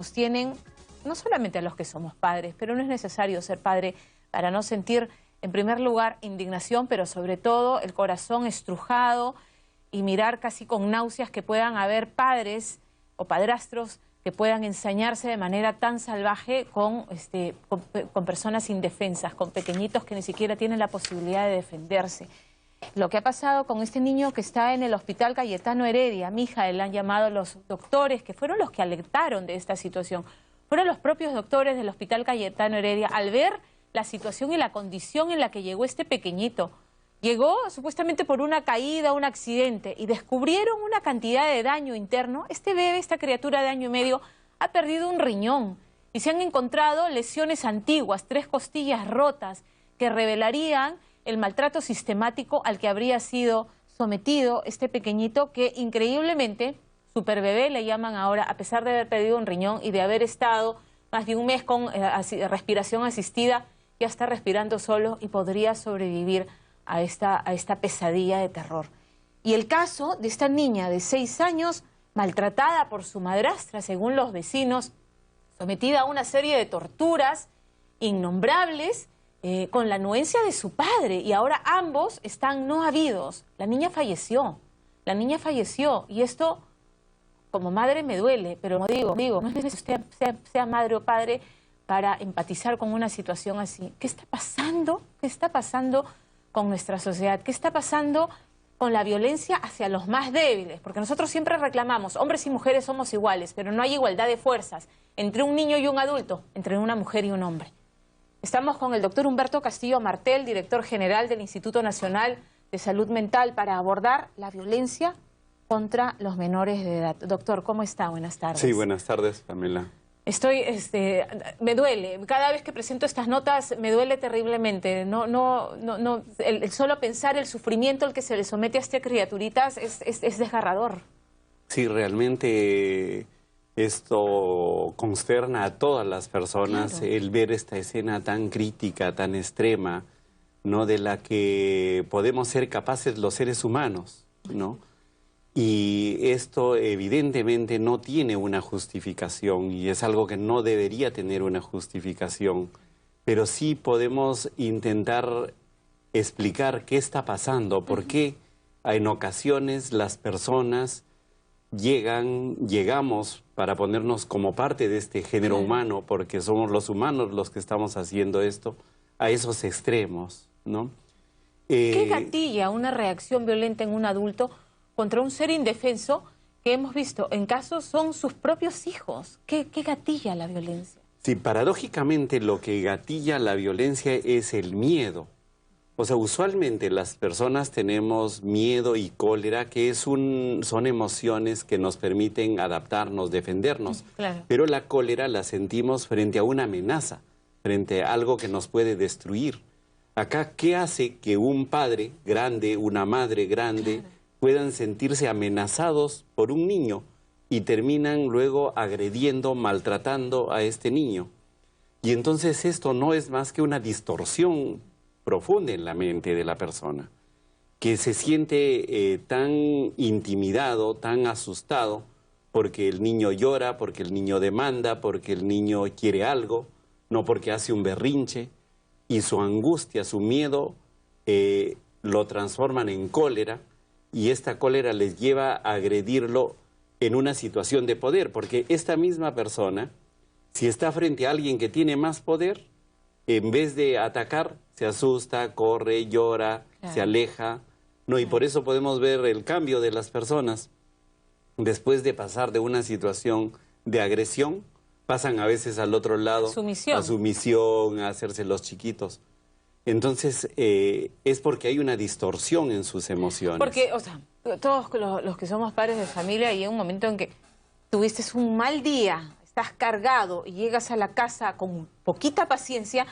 sostienen no solamente a los que somos padres, pero no es necesario ser padre para no sentir, en primer lugar, indignación, pero sobre todo el corazón estrujado y mirar casi con náuseas que puedan haber padres o padrastros que puedan ensañarse de manera tan salvaje con personas indefensas, con pequeñitos que ni siquiera tienen la posibilidad de defenderse. Lo que ha pasado con este niño que está en el Hospital Cayetano Heredia, Mijael, han llamado los doctores, que fueron los que alertaron de esta situación. Fueron los propios doctores del Hospital Cayetano Heredia, al ver la situación y la condición en la que llegó este pequeñito. Llegó supuestamente por una caída, un accidente, y descubrieron una cantidad de daño interno. Este bebé, esta criatura de 1 año y medio, ha perdido un riñón y se han encontrado lesiones antiguas, 3 costillas rotas, que revelarían el maltrato sistemático al que habría sido sometido este pequeñito, que increíblemente, superbebé le llaman ahora, a pesar de haber perdido un riñón y de haber estado más de un mes con respiración asistida, ya está respirando solo y podría sobrevivir a esta pesadilla de terror. Y el caso de esta niña de 6 años, maltratada por su madrastra, según los vecinos, sometida a una serie de torturas innombrables, con la anuencia de su padre, y ahora ambos están no habidos. La niña falleció, y esto como madre me duele, pero como digo, no es necesario que usted sea madre o padre para empatizar con una situación así. ¿Qué está pasando? ¿Qué está pasando con nuestra sociedad? ¿Qué está pasando con la violencia hacia los más débiles? Porque nosotros siempre reclamamos, hombres y mujeres somos iguales, pero no hay igualdad de fuerzas entre un niño y un adulto, entre una mujer y un hombre. Estamos con el doctor Humberto Castillo Martel, director general del Instituto Nacional de Salud Mental, para abordar la violencia contra los menores de edad. Doctor, ¿cómo está? Buenas tardes. Sí, buenas tardes, Pamela. Me duele. Cada vez que presento estas notas me duele terriblemente. El solo pensar el sufrimiento al que se le somete a estas criaturitas es desgarrador. Sí, realmente esto consterna a todas las personas, claro, el ver esta escena tan crítica, tan extrema, ¿no?, de la que podemos ser capaces los seres humanos, ¿no? Y esto evidentemente no tiene una justificación y es algo que no debería tener una justificación, pero sí podemos intentar explicar qué está pasando, por qué en ocasiones las personas llegamos para ponernos como parte de este género humano, porque somos los humanos los que estamos haciendo esto, a esos extremos, ¿no? ¿Qué gatilla una reacción violenta en un adulto contra un ser indefenso que hemos visto en casos son sus propios hijos? ¿Qué gatilla la violencia? Sí, paradójicamente lo que gatilla la violencia es el miedo. O sea, usualmente las personas tenemos miedo y cólera, que son emociones que nos permiten adaptarnos, defendernos. Claro. Pero la cólera la sentimos frente a una amenaza, frente a algo que nos puede destruir. Acá, ¿qué hace que un padre grande, una madre grande, claro, puedan sentirse amenazados por un niño y terminan luego agrediendo, maltratando a este niño? Y entonces esto no es más que una distorsión profunda en la mente de la persona, que se siente tan intimidado, tan asustado, porque el niño llora, porque el niño demanda, porque el niño quiere algo, no porque hace un berrinche, y su angustia, su miedo, lo transforman en cólera, y esta cólera les lleva a agredirlo en una situación de poder, porque esta misma persona, si está frente a alguien que tiene más poder, en vez de atacar, se asusta, corre, llora, claro, se aleja, ¿no? Y por eso podemos ver el cambio de las personas. Después de pasar de una situación de agresión, pasan a veces al otro lado, a sumisión, a hacerse los chiquitos. Entonces, es porque hay una distorsión en sus emociones. Porque, o sea, todos los que somos padres de familia, y hay un momento en que tuviste un mal día, estás cargado y llegas a la casa con poquita paciencia,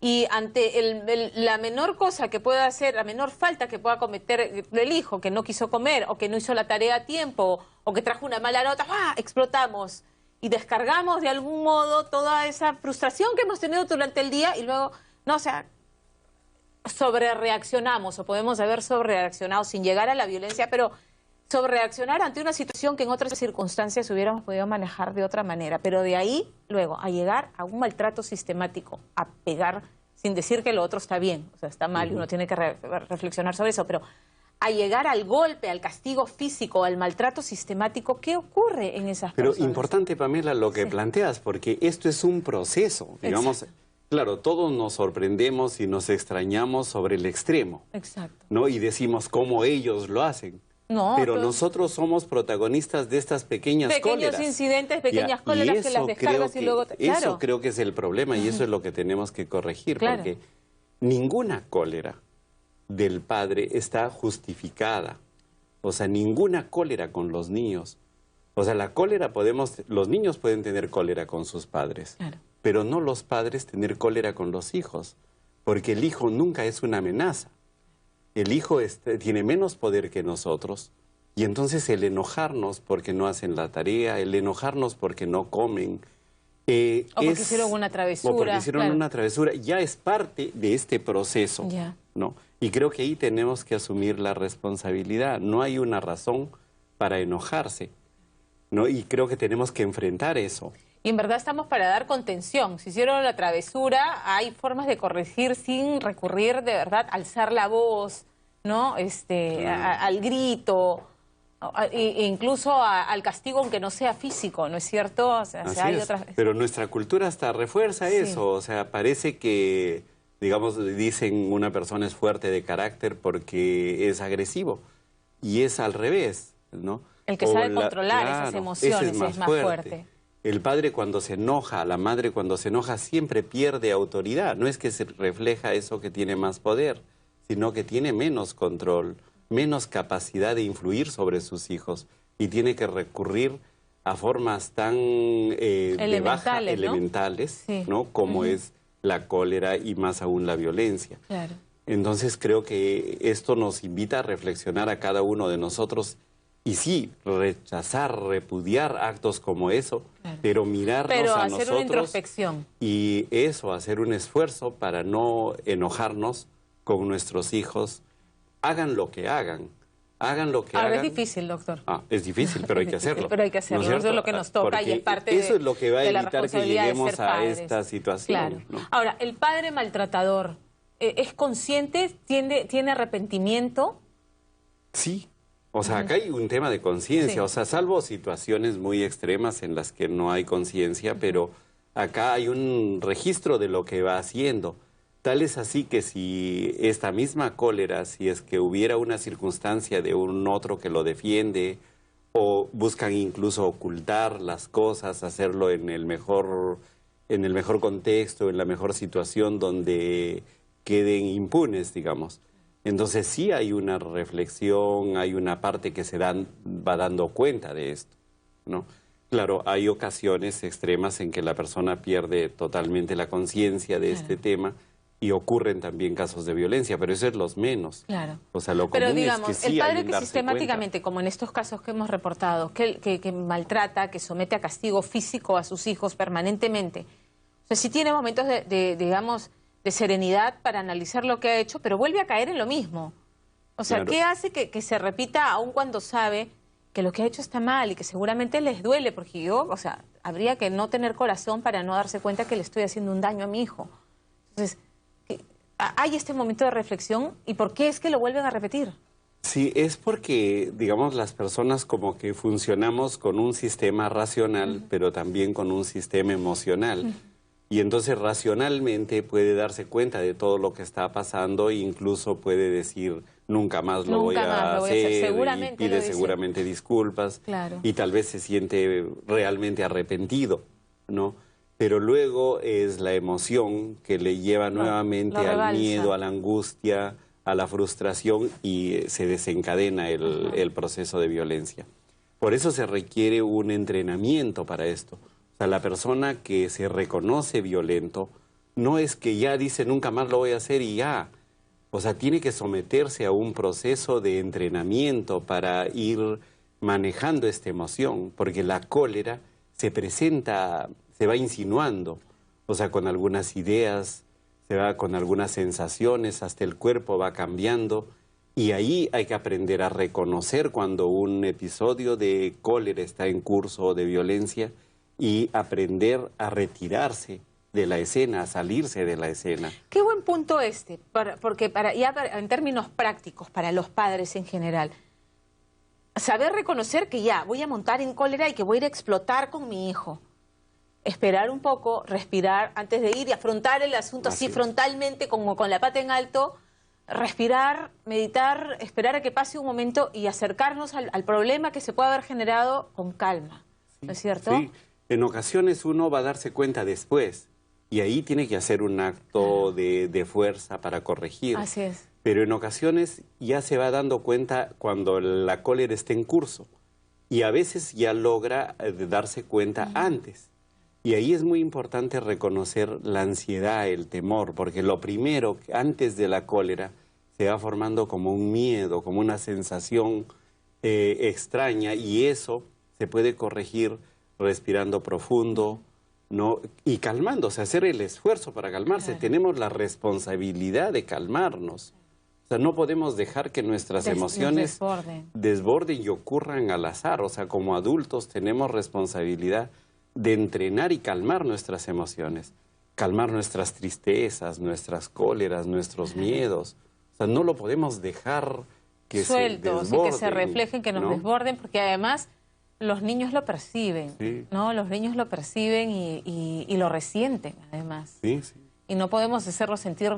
y ante la menor cosa que pueda hacer, la menor falta que pueda cometer el hijo, que no quiso comer, o que no hizo la tarea a tiempo, o que trajo una mala nota, ¡ah!, explotamos y descargamos de algún modo toda esa frustración que hemos tenido durante el día, y luego, no, o sea, sobrereaccionamos, o podemos haber sobrereaccionado sin llegar a la violencia, pero sobrereaccionar ante una situación que en otras circunstancias hubiéramos podido manejar de otra manera. Pero de ahí, luego, a llegar a un maltrato sistemático, a pegar, sin decir que lo otro está bien, o sea, está mal y uno tiene que reflexionar sobre eso, pero a llegar al golpe, al castigo físico, al maltrato sistemático, ¿qué ocurre en esas personas? Pero importante, Pamela, lo que planteas, porque esto es un proceso, digamos. Exacto. Claro, todos nos sorprendemos y nos extrañamos sobre el extremo. Exacto. ¿No? Y decimos cómo ellos lo hacen. No, pero nosotros somos protagonistas de estas pequeñas cóleras. Pequeños incidentes, pequeñas cóleras que las descargas y luego... Claro. Eso creo que es el problema y eso es lo que tenemos que corregir, porque ninguna cólera del padre está justificada. O sea, ninguna cólera con los niños. O sea, la cólera los niños pueden tener cólera con sus padres, pero no los padres tener cólera con los hijos, porque el hijo nunca es una amenaza. El hijo tiene menos poder que nosotros y entonces el enojarnos porque no hacen la tarea, el enojarnos porque no comen, o porque hicieron una travesura. O porque hicieron una travesura, ya es parte de este proceso, ¿no? Y creo que ahí tenemos que asumir la responsabilidad. No hay una razón para enojarse, ¿no? Y creo que tenemos que enfrentar eso. Y en verdad estamos para dar contención. Si hicieron la travesura, hay formas de corregir sin recurrir de verdad a alzar la voz, ¿no? Al grito, e incluso al castigo aunque no sea físico, ¿no es cierto? O sea, hay otras... Pero nuestra cultura hasta refuerza eso. O sea, parece que, digamos, dicen una persona es fuerte de carácter porque es agresivo. Y es al revés, ¿no? El que sabe controlar esas emociones es más fuerte. El padre cuando se enoja, la madre cuando se enoja siempre pierde autoridad. No es que se refleja eso que tiene más poder, sino que tiene menos control, menos capacidad de influir sobre sus hijos y tiene que recurrir a formas tan elementales, ¿no? Como es la cólera y más aún la violencia. Claro. Entonces creo que esto nos invita a reflexionar a cada uno de nosotros. Y sí, rechazar, repudiar actos como eso, pero mirarnos a nosotros. Pero hacer una introspección. Y eso, hacer un esfuerzo para no enojarnos con nuestros hijos. Hagan lo que hagan. Hagan lo que hagan. Ahora es difícil, doctor. Es difícil, pero hay que hacerlo. Pero hay que hacerlo, ¿no? Eso es lo que nos toca y es parte eso es lo que va a evitar que lleguemos a padres. esta situación. Claro. ¿No? Ahora, el padre maltratador, ¿es consciente? ¿Tiene arrepentimiento? Sí. O sea, acá hay un tema de conciencia, o sea, salvo situaciones muy extremas en las que no hay conciencia, pero acá hay un registro de lo que va haciendo. Tal es así que si esta misma cólera, si es que hubiera una circunstancia de un otro que lo defiende, o buscan incluso ocultar las cosas, hacerlo en el mejor contexto, en la mejor situación donde queden impunes, digamos. Entonces sí hay una reflexión, hay una parte que va dando cuenta de esto, ¿no? Claro, hay ocasiones extremas en que la persona pierde totalmente la conciencia de este tema y ocurren también casos de violencia, pero eso es los menos. Claro. O sea, lo común es que sí el padre hay que sistemáticamente, como en estos casos que hemos reportado, que maltrata, que somete a castigo físico a sus hijos permanentemente, o sea, sí tiene momentos digamos, de serenidad para analizar lo que ha hecho, pero vuelve a caer en lo mismo. O sea, ¿qué hace que se repita aun cuando sabe que lo que ha hecho está mal y que seguramente les duele? Porque habría que no tener corazón para no darse cuenta que le estoy haciendo un daño a mi hijo. Entonces, hay este momento de reflexión, ¿y por qué es que lo vuelven a repetir? Sí, es porque, digamos, las personas como que funcionamos con un sistema racional, pero también con un sistema emocional. Y entonces racionalmente puede darse cuenta de todo lo que está pasando e incluso puede decir, nunca más lo voy a hacer, seguramente y pide seguramente disculpas, y tal vez se siente realmente arrepentido, ¿no? Pero luego es la emoción que le lleva nuevamente al miedo, a la angustia, a la frustración y se desencadena el proceso de violencia. Por eso se requiere un entrenamiento para esto. O sea, la persona que se reconoce violento no es que ya dice nunca más lo voy a hacer y ya. O sea, tiene que someterse a un proceso de entrenamiento para ir manejando esta emoción, porque la cólera se presenta, se va insinuando, o sea, con algunas ideas, se va con algunas sensaciones, hasta el cuerpo va cambiando Y ahí hay que aprender a reconocer cuando un episodio de cólera está en curso o de violencia y aprender a retirarse de la escena, a salirse de la escena. Qué buen punto porque en términos prácticos, para los padres en general, saber reconocer que ya voy a montar en cólera y que voy a ir a explotar con mi hijo. Esperar un poco, respirar antes de ir y afrontar el asunto así frontalmente, como con la pata en alto, respirar, meditar, esperar a que pase un momento y acercarnos al problema que se puede haber generado con calma, ¿no es cierto? Sí, en ocasiones uno va a darse cuenta después y ahí tiene que hacer un acto de fuerza para corregir. Así es. Pero en ocasiones ya se va dando cuenta cuando la cólera está en curso y a veces ya logra darse cuenta antes. Y ahí es muy importante reconocer la ansiedad, el temor, porque lo primero, antes de la cólera, se va formando como un miedo, como una sensación extraña, y eso se puede corregir respirando profundo, ¿no? Y calmándose, hacer el esfuerzo para calmarse. Claro. Tenemos la responsabilidad de calmarnos. O sea, no podemos dejar que nuestras emociones desborden y ocurran al azar. O sea, como adultos tenemos responsabilidad de entrenar y calmar nuestras emociones, calmar nuestras tristezas, nuestras cóleras, nuestros miedos. O sea, no lo podemos dejar que sueltos se desborden, y que se reflejen, que nos desborden, porque además los niños lo perciben, ¿no? Los niños lo perciben y lo resienten, además. Sí. Y no podemos hacerlos sentir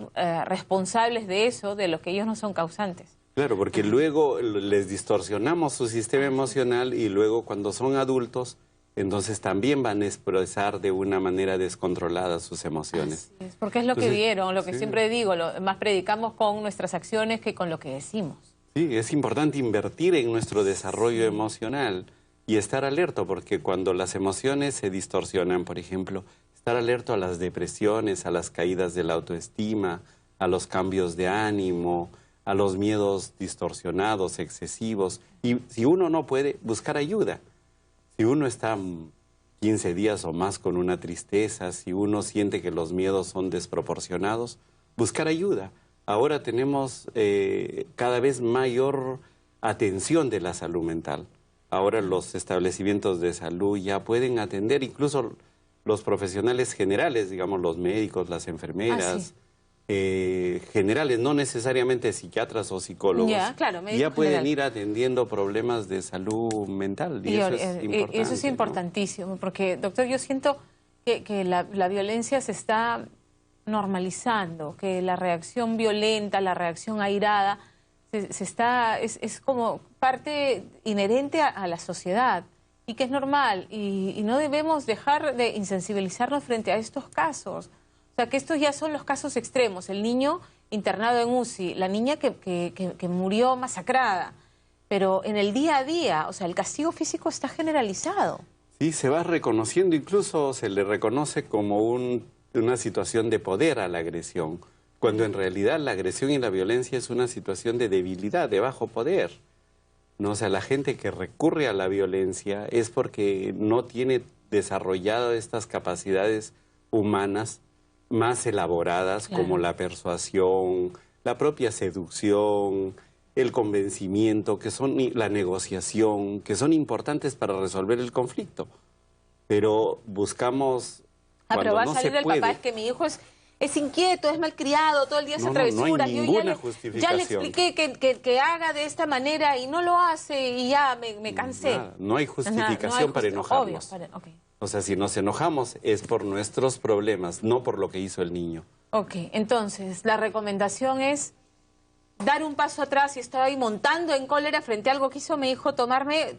responsables de eso, de lo que ellos no son causantes. Claro, porque luego les distorsionamos su sistema emocional y luego cuando son adultos, entonces también van a expresar de una manera descontrolada sus emociones. Así es, porque es lo que vieron, lo que siempre digo, más predicamos con nuestras acciones que con lo que decimos. Sí, es importante invertir en nuestro desarrollo emocional y estar alerta, porque cuando las emociones se distorsionan, por ejemplo, estar alerta a las depresiones, a las caídas de la autoestima, a los cambios de ánimo, a los miedos distorsionados, excesivos. Y si uno no puede, buscar ayuda. Si uno está 15 días o más con una tristeza, si uno siente que los miedos son desproporcionados, buscar ayuda. Ahora tenemos cada vez mayor atención de la salud mental. Ahora los establecimientos de salud ya pueden atender, incluso los profesionales generales, digamos los médicos, las enfermeras, generales, no necesariamente psiquiatras o psicólogos, ya pueden ir atendiendo problemas de salud mental. Y eso es importante. Eso es importantísimo, ¿no? Porque, doctor, yo siento que la violencia se está normalizando, que la reacción violenta, la reacción airada, es como parte inherente a la sociedad y que es normal y no debemos dejar de insensibilizarnos frente a estos casos. O sea, que estos ya son los casos extremos. El niño internado en UCI, la niña que murió masacrada. Pero en el día a día, o sea, el castigo físico está generalizado. Sí, se va reconociendo, incluso se le reconoce como una situación de poder a la agresión, cuando en realidad la agresión y la violencia es una situación de debilidad, de bajo poder. ¿No? O sea, la gente que recurre a la violencia es porque no tiene desarrollado estas capacidades humanas más elaboradas, como la persuasión, la propia seducción, el convencimiento, la negociación, que son importantes para resolver el conflicto. Pero buscamos pero va a salir del papá, es que mi hijo es inquieto, es malcriado, todo el día hace travesuras. No hay ninguna justificación. Ya le expliqué que haga de esta manera y no lo hace y ya me cansé. No hay justificación para enojarnos. O sea, si nos enojamos es por nuestros problemas, no por lo que hizo el niño. Ok, entonces la recomendación es dar un paso atrás. Si estaba ahí montando en cólera frente a algo que hizo mi hijo, tomarme